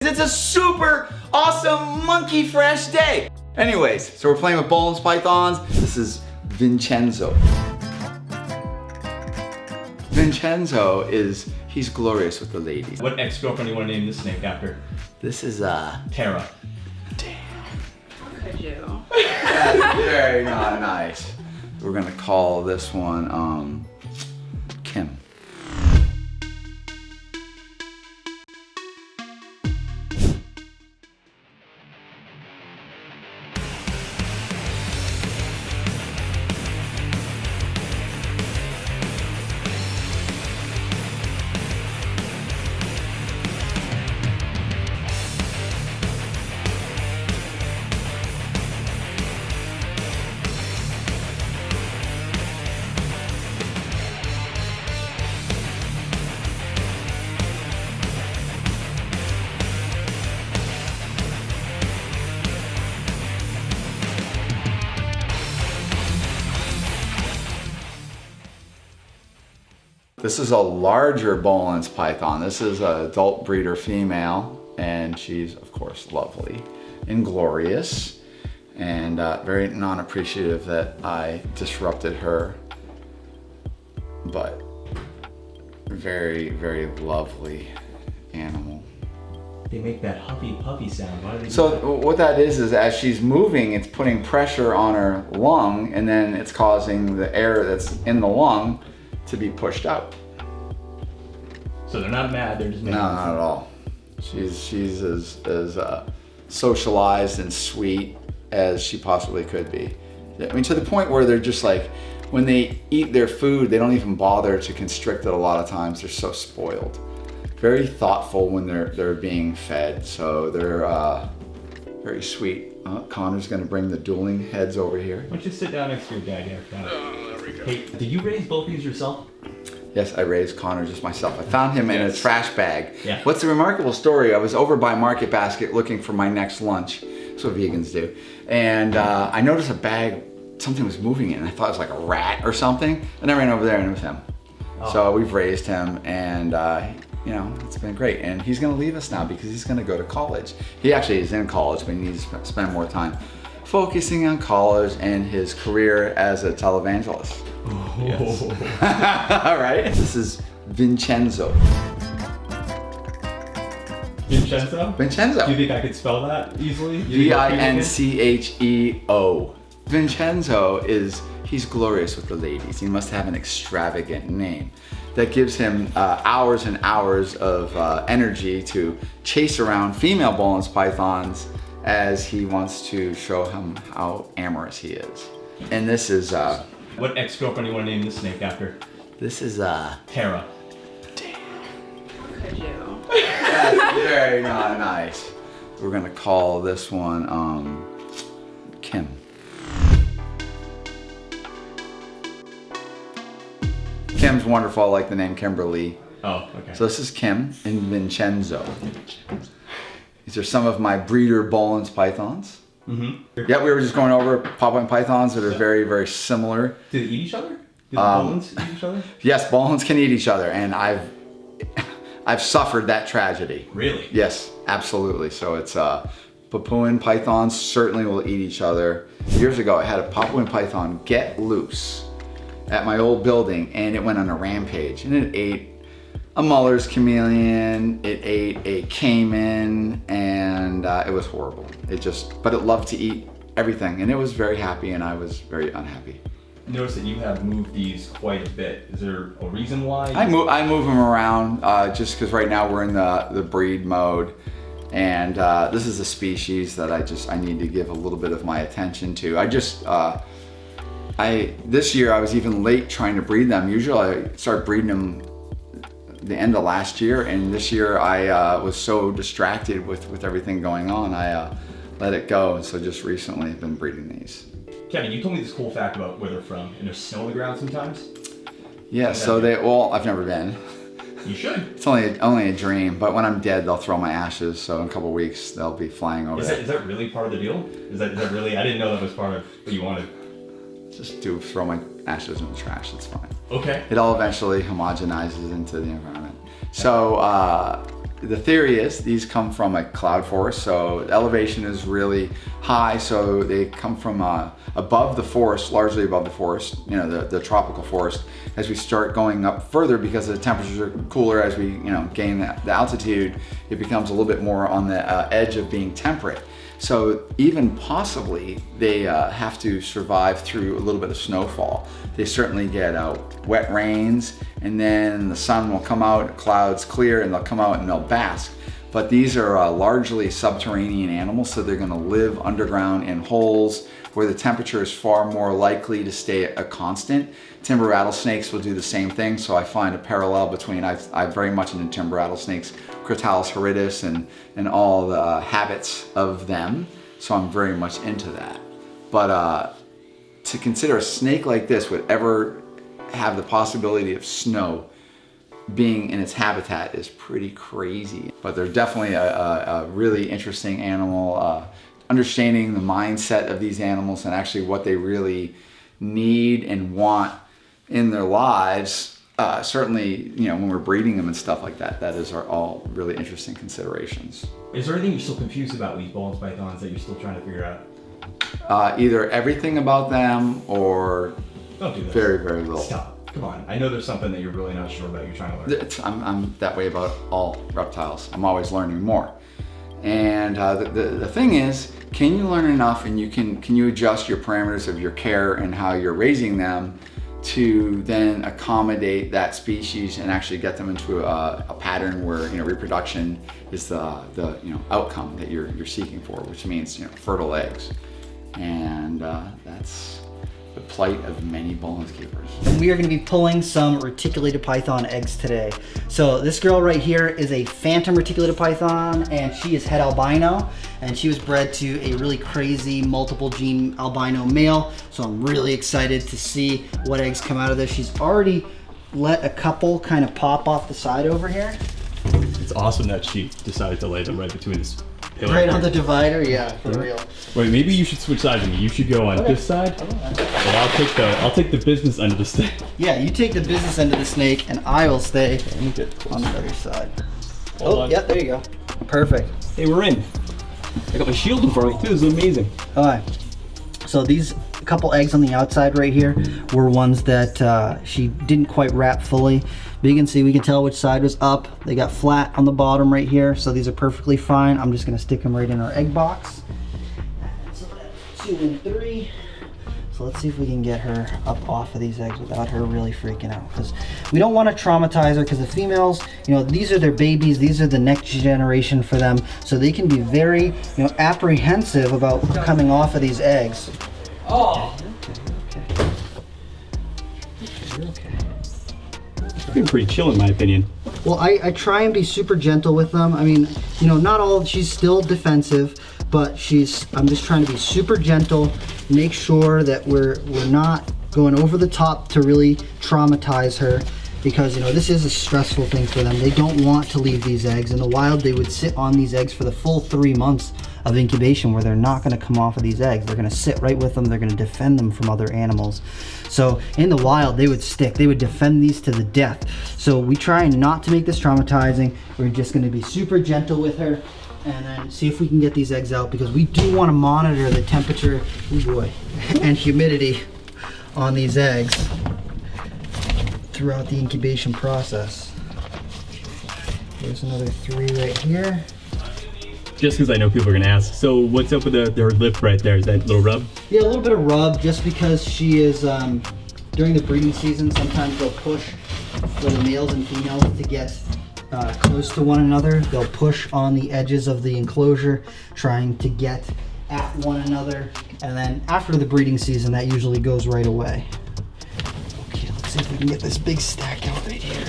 It's a super awesome monkey fresh day. Anyways, so we're playing with Boelen'S pythons. This is Vincenzo. Vincenzo he's glorious with the ladies. What ex-girlfriend do you want to name this snake after? This is Tara. Damn. Could you? That's very not nice. We're gonna call this one Kim. This is a larger Boelen'S python. This is an adult breeder female, and she's of course lovely and glorious, and very non-appreciative that I disrupted her, but very, very lovely animal. They make that huffy puffy sound. Why do they So do that? what that is as she's moving, it's putting pressure on her lung, and then it's causing the air that's in the lung to be pushed out. So they're not mad, they're just making No, not at all. She's as socialized and sweet as she possibly could be. I mean, to the point where they're just like, when they eat their food, they don't even bother to constrict it a lot of times. They're so spoiled. Very thoughtful when they're being fed. So they're very sweet. Connor's gonna bring the dueling heads over here. Why don't you sit down next to your dad here? Oh, there we go. Hey, did you raise both these yourself? Yes, I raised Connor just myself. I found him in a trash bag. Yeah. What's the remarkable story? I was over by Market Basket looking for my next lunch. That's what vegans do. And I noticed a bag, something was moving in. I thought it was like a rat or something. And I ran over there and it was him. Oh. So we've raised him, and you know, it's been great. And he's gonna leave us now because he's gonna go to college. He actually is in college, but he needs to spend more time focusing on college and his career as a televangelist. Oh. Yes. All right. This is Vincenzo. Vincenzo? Vincenzo. Do you think I could spell that easily? Vincenzo. Vincenzo he's glorious with the ladies. He must have an extravagant name that gives him hours and hours of energy to chase around female Boelen'S pythons as he wants to show him how amorous he is. And this is what ex-girlfriend do you want to name this snake after? this is Tara. Damn. Could you? That's very not nice. We're gonna call this one Kim. Kim's wonderful. I like the name Kimberly. Oh, okay. So this is Kim and Vincenzo. These are some of my breeder Boelen'S pythons. Mm-hmm. Yeah, we were just going over Papuan pythons that are very, very similar. Do they eat each other? Do the Boelen'S eat each other? Yes, Boelen'S can eat each other, and I've suffered that tragedy. Really? Yes, absolutely. So it's Papuan pythons certainly will eat each other. Years ago, I had a Papuan python get loose at my old building, and it went on a rampage, and it ate a Muller's chameleon, it ate a caiman, and it was horrible. But it loved to eat everything, and it was very happy, and I was very unhappy. Notice that you have moved these quite a bit. Is there a reason why? I move them around just because right now we're in the breed mode, and this is a species that I need to give a little bit of my attention to. This year I was even late trying to breed them. Usually I start breeding them the end of last year, and this year I was so distracted with everything going on, I let it go, and so just recently I've been breeding these. Kevin, you told me this cool fact about where they're from, and there's snow on the ground sometimes? Yeah, so I've never been. You should. It's only a dream, but when I'm dead, they'll throw my ashes, so in a couple of weeks, they'll be flying over there. Is that really part of the deal? Is that really, I didn't know that was part of what you wanted. Just throw my ashes in the trash, it's fine. Okay. It all eventually homogenizes into the environment. So the theory is these come from a cloud forest, so the elevation is really high, so they come from above the forest, largely above the forest, you know, the tropical forest. As we start going up further, because the temperatures are cooler, as we, you know, gain the altitude, it becomes a little bit more on the edge of being temperate. So even possibly they have to survive through a little bit of snowfall. They certainly get wet rains, and then the sun will come out, clouds clear, and they'll come out and they'll bask. But these are largely subterranean animals, so they're gonna live underground in holes where the temperature is far more likely to stay a constant. Timber rattlesnakes will do the same thing, so I find a parallel between, I'm very much into timber rattlesnakes, Crotalus horridus, and all the habits of them, so I'm very much into that. But to consider a snake like this would ever have the possibility of snow being in its habitat is pretty crazy. But they're definitely a really interesting animal. Understanding the mindset of these animals and actually what they really need and want in their lives, certainly, you know, when we're breeding them and stuff like that, are all really interesting considerations. Is there anything you're still confused about with these Boelen'S pythons that you're still trying to figure out? Either everything about them or Don't do this. very, very little. Stop. Come on. I know there's something that you're really not sure about. You're trying to learn. I'm that way about all reptiles. I'm always learning more. And the thing is, can you learn enough, and can you adjust your parameters of your care and how you're raising them to then accommodate that species and actually get them into a pattern where, you know, reproduction is the you know, outcome that you're seeking for, which means, you know, fertile eggs. And that's the plight of many Boelen'S keepers. And we are going to be pulling some reticulated python eggs today. So this girl right here is a phantom reticulated python, and she is het albino, and she was bred to a really crazy multiple gene albino male. So I'm really excited to see what eggs come out of this. She's already let a couple kind of pop off the side over here. It's awesome that she decided to lay them right between this pillar. Right on the divider, yeah, for real. Wait, maybe you should switch sides with me. You should go on this side, and I'll take the business end of the stick. Yeah, you take the business end of the snake, and I will stay on the other side. Hold on. Yeah, there you go. Perfect. Hey, we're in. I got my shield in front of me too. This is amazing. All right. So these couple eggs on the outside right here were ones that she didn't quite wrap fully. But you can see, we can tell which side was up. They got flat on the bottom right here, so these are perfectly fine. I'm just gonna stick them right in our egg box. So that's 2 and 3. So let's see if we can get her up off of these eggs without her really freaking out, because we don't want to traumatize her, because the females, you know, these are their babies, these are the next generation for them, so they can be very, you know, apprehensive about coming off of these eggs. Oh. Okay. You're okay. It's been pretty chill in my opinion. Well, I try and be super gentle with them. I mean, you know, not all, she's still defensive, but I'm just trying to be super gentle, make sure that we're not going over the top to really traumatize her, because, you know, this is a stressful thing for them. They don't want to leave these eggs. In the wild, they would sit on these eggs for the full 3 months of incubation, where they're not going to come off of these eggs. They're going to sit right with them. They're going to defend them from other animals. So in the wild, they would stick. They would defend these to the death. So we try not to make this traumatizing. We're just going to be super gentle with her, and then see if we can get these eggs out, because we do want to monitor the temperature, oh boy, and humidity on these eggs throughout the incubation process. There's another 3 right here. Just because I know people are gonna ask, so what's up with their lip right there? Is that a little rub? Yeah, a little bit of rub, just because she is, during the breeding season, sometimes they'll push for the males and females to get close to one another. They'll push on the edges of the enclosure, trying to get at one another. And then after the breeding season, that usually goes right away. Okay, let's see if we can get this big stack out right here.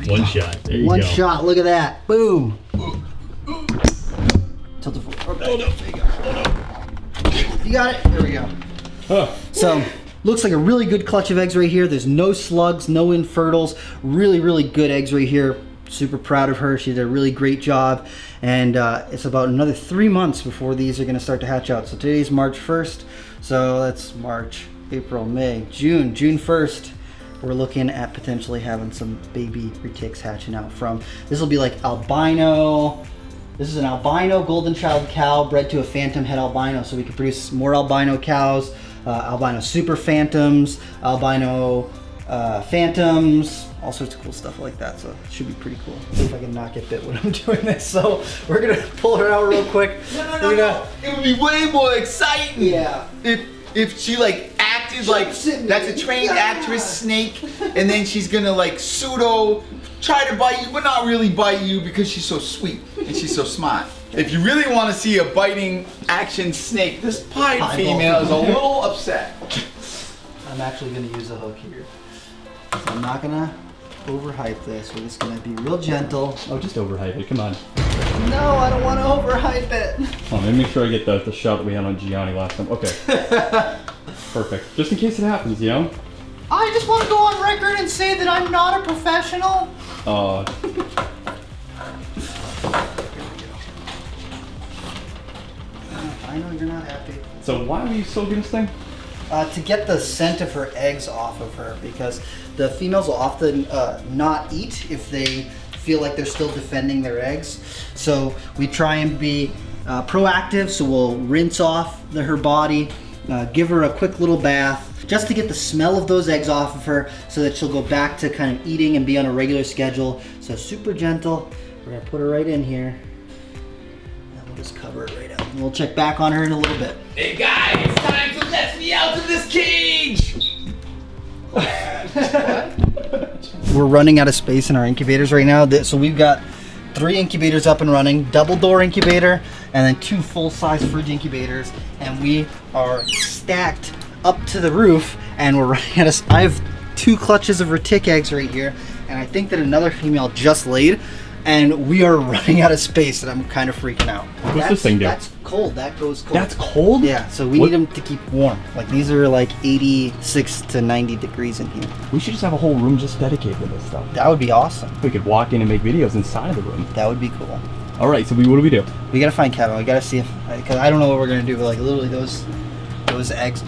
One shot. There you go. One shot. Look at that. Boom. Tilt it forward. Oh, no. There you go. Oh, no. You got it. There we go. Huh. So, looks like a really good clutch of eggs right here. There's no slugs, no infertiles. Really, really good eggs right here. Super proud of her. She did a really great job. And it's about another 3 months before these are going to start to hatch out. So today's March 1st. So that's March, April, May, June 1st. we're looking at potentially having some baby retics hatching out from. This will be like albino. This is an albino golden child cow bred to a phantom head albino, so we can produce more albino cows, albino super phantoms, albino phantoms, all sorts of cool stuff like that. So it should be pretty cool. See if I can not get bit when I'm doing this. So we're gonna pull her out real quick. No. It would be way more exciting. Yeah. If she like acted like that's a trained actress snake, and then she's gonna like pseudo try to bite you, but not really bite you because she's so sweet and she's so smart. If you really want to see a biting action snake, this pied female is a little upset. I'm actually gonna use a hook here. So I'm not gonna overhype this. We're just gonna be real gentle. Oh, just overhype it. Come on. No, I don't want to overhype it. Oh, let me make sure I get the shot that we had on Gianni last time. Okay. Perfect. Just in case it happens, you know? I just want to go on record and say that I'm not a professional. I know you're not happy. So why were you so good at this thing? To get the scent of her eggs off of her, because the females will often not eat if they feel like they're still defending their eggs. So we try and be proactive, so we'll rinse off her body, give her a quick little bath, just to get the smell of those eggs off of her so that she'll go back to kind of eating and be on a regular schedule. So super gentle. We're gonna put her right in here. And we'll just cover it right up. And we'll check back on her in a little bit. Hey guys, it's time to let me out of this cage! We're running out of space in our incubators right now. So we've got 3 incubators up and running, double door incubator, and then 2 full-size fridge incubators. And we are stacked up to the roof, and we're running out of, I have 2 clutches of retic eggs right here, and I think that another female just laid, and we are running out of space, and I'm kind of freaking out. What's this thing do? That's cold. That goes cold. That's cold? Yeah, so we need them to keep warm. Like these are like 86 to 90 degrees in here. We should just have a whole room just dedicated to this stuff. That would be awesome. We could walk in and make videos inside of the room. That would be cool. All right, so what do we do? We gotta find Kevin. We gotta see if, because I don't know what we're gonna do, but like literally those eggs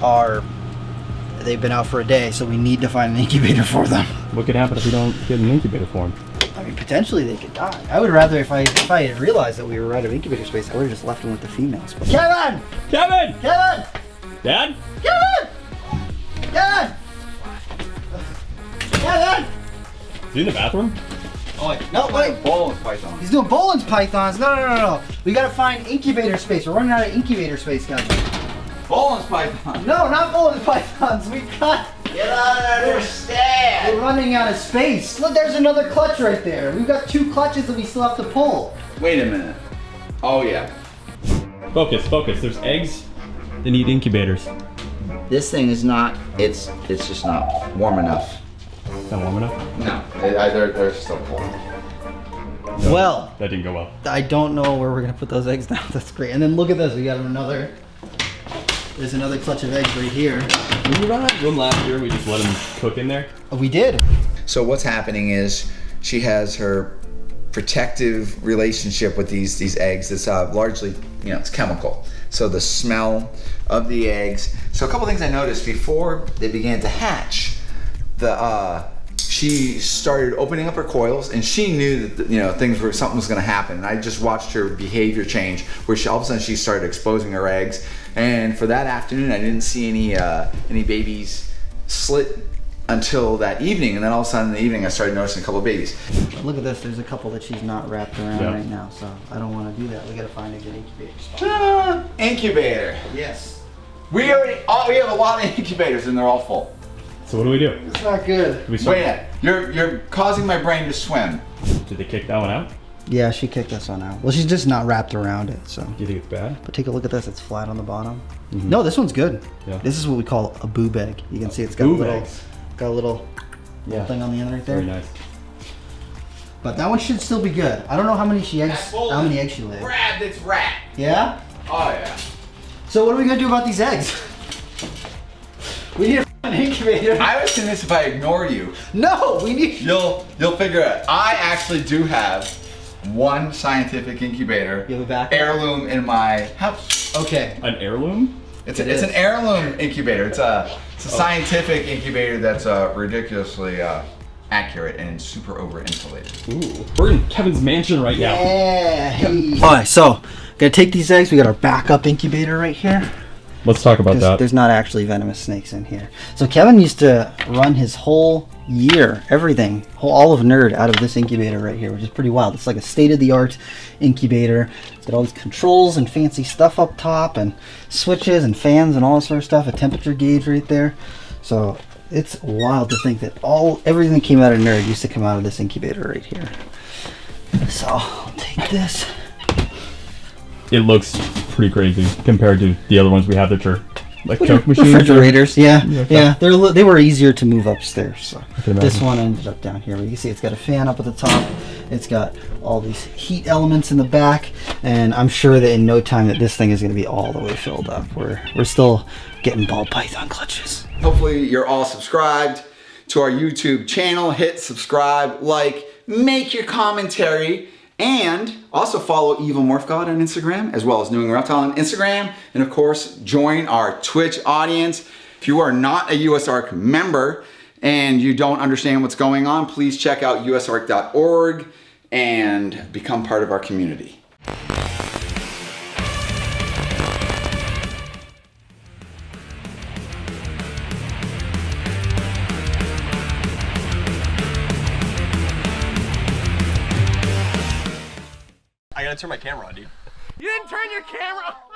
they've been out for a day, so we need to find an incubator for them. What could happen if we don't get an incubator for them? I mean, potentially they could die. I would rather, if I had realized that we were out of incubator space, I would have just left them with the females. But Kevin! Kevin! Kevin! Dad? Kevin! Kevin! Kevin! Is he in the bathroom? Oh, wait. No, wait. Boelen'S python. He's doing Boelen'S pythons. No. We gotta find incubator space. We're running out of incubator space, guys. Boelen'S python. No, not Boelen'S pythons. We got. You don't understand. We're running out of space. Look, there's another clutch right there. We've got 2 clutches that we still have to pull. Wait a minute. Oh yeah. Focus. There's eggs that need incubators. This thing is not, it's just not warm enough. Not warm enough? No, they're still cold. Well, That didn't go well. I don't know where we're gonna put those eggs down. That's great. And then look at this. We got another. There's another clutch of eggs right here. When we ran out of room last year, we just let them cook in there. Oh, we did. So what's happening is she has her protective relationship with these eggs. It's largely, it's chemical. So the smell of the eggs. So a couple things I noticed before they began to hatch. She started opening up her coils, and she knew that something was going to happen. And I just watched her behavior change, where all of a sudden she started exposing her eggs. And for that afternoon, I didn't see any babies slit until that evening. And then all of a sudden in the evening, I started noticing a couple of babies. Look at this. There's a couple that she's not wrapped around right now, so I don't want to do that. We got to find a good incubator spot. Incubator. Yes. We have a lot of incubators, and they're all full. So what do we do? It's not good. Do we start? Wait a minute. You're causing my brain to swim. Did they kick that one out? Yeah, she kicked this one out. Well, she's just not wrapped around it, so. Do you think it's bad? But take a look at this. It's flat on the bottom. Mm-hmm. No, this one's good. Yeah. This is what we call a boob egg. You can see it's got Boob a little, eggs. got a little thing on the end right there. Very nice. But that one should still be good. I don't know how many eggs she laid. Rat, it's rat. Yeah? Oh yeah. So what are we gonna do about these eggs? We need an incubator. I was convinced if I ignore you, No, we need. you'll figure it out. I actually do have one scientific incubator You have a backup? heirloom in my house. Okay. An heirloom? It's an heirloom incubator. It's a scientific incubator that's ridiculously accurate and super over insulated. Ooh, we're in Kevin's mansion right now. Yeah. All right, so gonna take these eggs. We got our backup incubator right here. Let's talk about that. There's not actually venomous snakes in here. So Kevin used to run his whole year, everything, all of Nerd out of this incubator right here, which is pretty wild. It's like a state-of-the-art incubator. It's got all these controls and fancy stuff up top and switches and fans and all this sort of stuff, a temperature gauge right there. So it's wild to think that everything that came out of Nerd used to come out of this incubator right here. So I'll take this. It looks pretty crazy compared to the other ones we have that are like junk machines. Refrigerators, yeah. Okay. They were easier to move upstairs. So can this one ended up down here. You can see it's got a fan up at the top. It's got all these heat elements in the back, and I'm sure that in no time that this thing is going to be all the way filled up. We're still getting ball python clutches. Hopefully you're all subscribed to our YouTube channel. Hit subscribe, like, make your commentary. And also follow Evil Morph God on Instagram, as well as New England Reptile on Instagram. And of course, join our Twitch audience. If you are not a USARK member and you don't understand what's going on, please check out usark.org and become part of our community. I gotta turn my camera on, dude. You didn't turn your camera on.